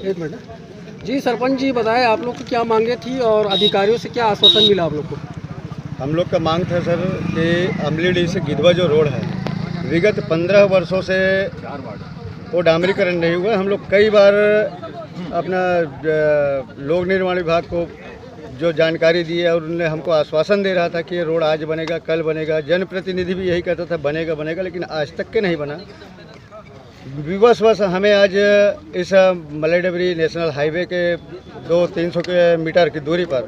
एक मिनट जी। सरपंच जी बताएं, आप लोग की क्या मांगे थी और अधिकारियों से क्या आश्वासन मिला आप लोग को? हम लोग का मांग था सर कि अमलीडीह से गिधवा जो रोड है, विगत 15 वर्षों से वो डामरीकरण नहीं हुआ। हम लोग कई बार अपना लोक निर्माण विभाग को जो जानकारी दी है और उन्होंने हमको आश्वासन दे रहा था कि ये रोड आज बनेगा, कल बनेगा। जनप्रतिनिधि भी यही कहता था बनेगा बनेगा, लेकिन आज तक के नहीं बना। विवश हमें आज इस मलैडबरी नेशनल हाईवे के 200-300 मीटर की दूरी पर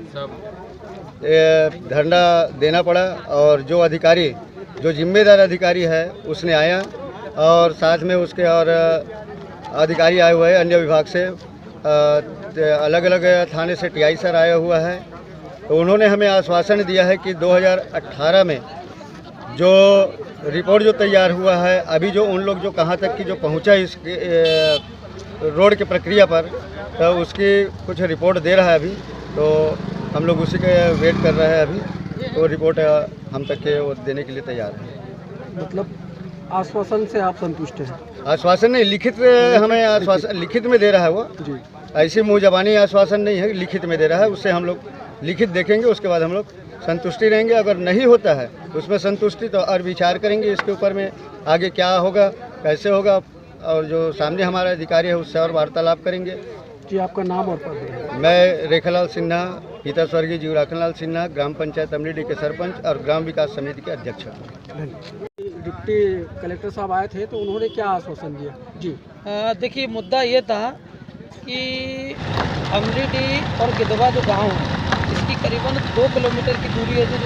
धरना देना पड़ा। और जो अधिकारी, जो जिम्मेदार अधिकारी है, उसने आया और साथ में उसके और अधिकारी आए हुए हैं अन्य विभाग से, अलग अलग थाने से टीआई सर आया हुआ है। तो उन्होंने हमें आश्वासन दिया है कि 2018 में जो रिपोर्ट जो तैयार हुआ है, अभी जो उन लोग जो कहाँ तक की जो पहुँचा इस रोड की प्रक्रिया पर, तो उसकी कुछ रिपोर्ट दे रहा है अभी। तो हम लोग उसी के वेट कर रहे हैं अभी। तो रिपोर्ट हम तक के वो देने के लिए तैयार है। मतलब आश्वासन से आप संतुष्ट हैं? आश्वासन नहीं, लिखित हमें आश्वासन लिखित में दे रहा है वो जी। ऐसी मुँह जबानी आश्वासन नहीं है, लिखित में दे रहा है। उससे हम लोग लिखित देखेंगे, उसके बाद हम लोग संतुष्टि रहेंगे। अगर नहीं होता है उसमें संतुष्टि, तो और विचार करेंगे इसके ऊपर में आगे क्या होगा, कैसे होगा, और जो सामने हमारा अधिकारी है उससे और वार्तालाप करेंगे जी। आपका नाम और पद? मैं रेखालाल सिन्हा, पिता स्वर्गीय जीवराखनलाल सिन्हा, ग्राम पंचायत अमलीडीह के सरपंच और ग्राम विकास समिति के अध्यक्ष। डिप्टी कलेक्टर साहब आए थे तो उन्होंने क्या आश्वासन दिया जी? देखिए, मुद्दा ये था कि अमलीडीह और गिधवा जो गांव है, इसकी करीबन 2 किलोमीटर की दूरी है जो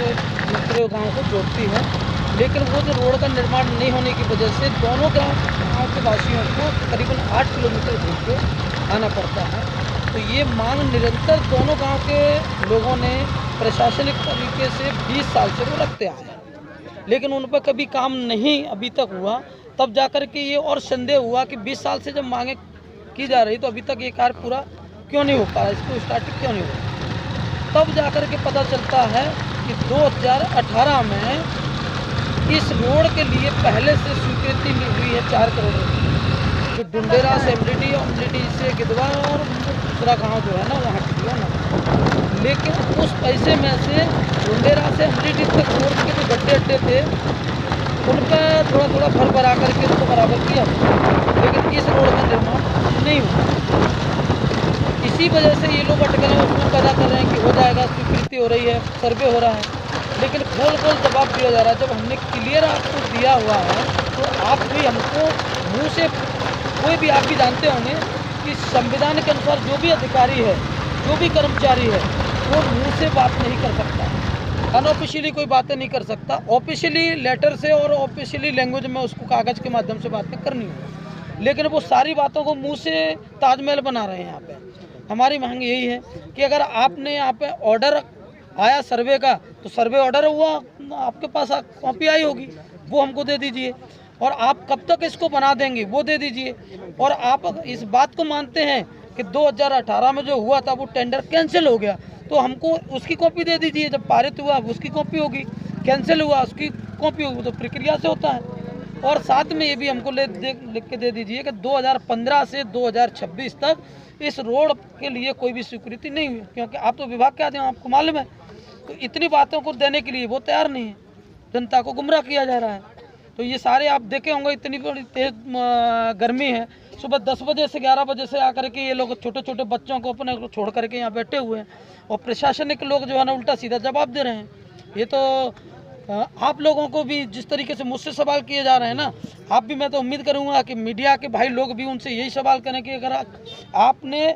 दूसरे गांव को जोड़ती है। लेकिन वो जो रोड का निर्माण नहीं होने की वजह से दोनों गांव के वासियों को करीबन 8 किलोमीटर घूम के आना पड़ता है। तो ये मांग निरंतर दोनों गांव के लोगों ने प्रशासनिक तरीके से 20 साल से वो रखते आए हैं, लेकिन उन पर कभी काम नहीं अभी तक हुआ। तब जाकर के ये और संदेह हुआ कि 20 साल से जब मांगे की जा रही तो अभी तक ये कार्य पूरा क्यों नहीं हो पाया, इसको स्टार्टिंग क्यों नहीं हुआ। तब जाकर के पता चलता है कि 2018 में इस रोड के लिए पहले से स्वीकृति मिली हुई है 4 करोड़ रुपये, जो डुंडेरा से अमलीडीह, अमलीडीह से गिधवा और दूसरा गाँव जो है ना वहाँ के लिए ना। लेकिन उस पैसे में से डुंडेरा से अमलीडीह तक रोड के जो गड्ढे अड्डे थे उनका थोड़ा थोड़ा भर भरा करके उसको बराबर किया, लेकिन इस रोड का निर्माण नहीं हुआ। इसी वजह से ये लोग अटकलें उसमें पैदा कर रहे हैं कि हो जाएगा, स्वीकृति हो रही है, सर्वे हो रहा है, लेकिन गोल गोल जवाब दिया जा रहा है। जब हमने क्लियर आपको दिया हुआ है तो आप भी हमको मुँह से, कोई भी आप भी जानते होंगे कि संविधान के अनुसार जो भी अधिकारी है, जो भी कर्मचारी है, वो मुँह से बात नहीं कर सकता, अनऑफिशियली कोई बातें नहीं कर सकता। ऑफिशियली लेटर से और ऑफिशियली लैंग्वेज में उसको कागज़ के माध्यम से बातें करनी है, लेकिन वो सारी बातों को मुंह से ताजमहल बना रहे हैं यहाँ पे। हमारी मांग यही है कि अगर आपने यहाँ पे ऑर्डर आया सर्वे का, तो सर्वे ऑर्डर हुआ, आपके पास कॉपी आई होगी, वो हमको दे दीजिए। और आप कब तक इसको बना देंगे वो दे दीजिए। और आप इस बात को मानते हैं कि 2018 में जो हुआ था वो टेंडर कैंसिल हो गया, तो हमको उसकी कॉपी दे दीजिए। जब पारित हुआ उसकी कॉपी होगी, कैंसिल हुआ उसकी कॉपी होगी, तो प्रक्रिया से होता है। और साथ में ये भी हमको लिख के दे दीजिए कि 2015 से 2026 तक इस रोड के लिए कोई भी स्वीकृति नहीं हुई, क्योंकि आप तो विभाग के आते हैं, आपको मालूम है। तो इतनी बातों को देने के लिए वो तैयार नहीं है, जनता को गुमराह किया जा रहा है। तो ये सारे आप देखे होंगे, इतनी बड़ी तेज गर्मी है, सुबह 10 बजे से 11 बजे से आकर के ये लोग छोटे छोटे बच्चों को अपने को छोड़ करके यहाँ बैठे हुए हैं, और प्रशासनिक लोग जो है ना उल्टा सीधा जवाब दे रहे हैं। ये तो आप लोगों को भी जिस तरीके से मुझसे सवाल किए जा रहे हैं ना, आप भी, मैं तो उम्मीद करूँगा कि मीडिया के भाई लोग भी उनसे यही सवाल करें कि अगर आपने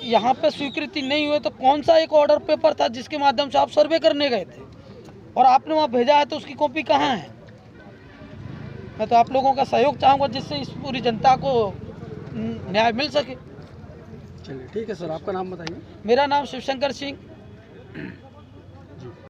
यहाँ पे स्वीकृति नहीं हुई तो कौन सा एक ऑर्डर पेपर था जिसके माध्यम से आप सर्वे करने गए थे और आपने वहाँ भेजा है, तो उसकी कॉपी कहाँ है। मैं तो आप लोगों का सहयोग चाहूँगा जिससे इस पूरी जनता को न्याय मिल सके। चलिए ठीक है सर, आपका नाम बताइए। मेरा नाम शिवशंकर सिंह।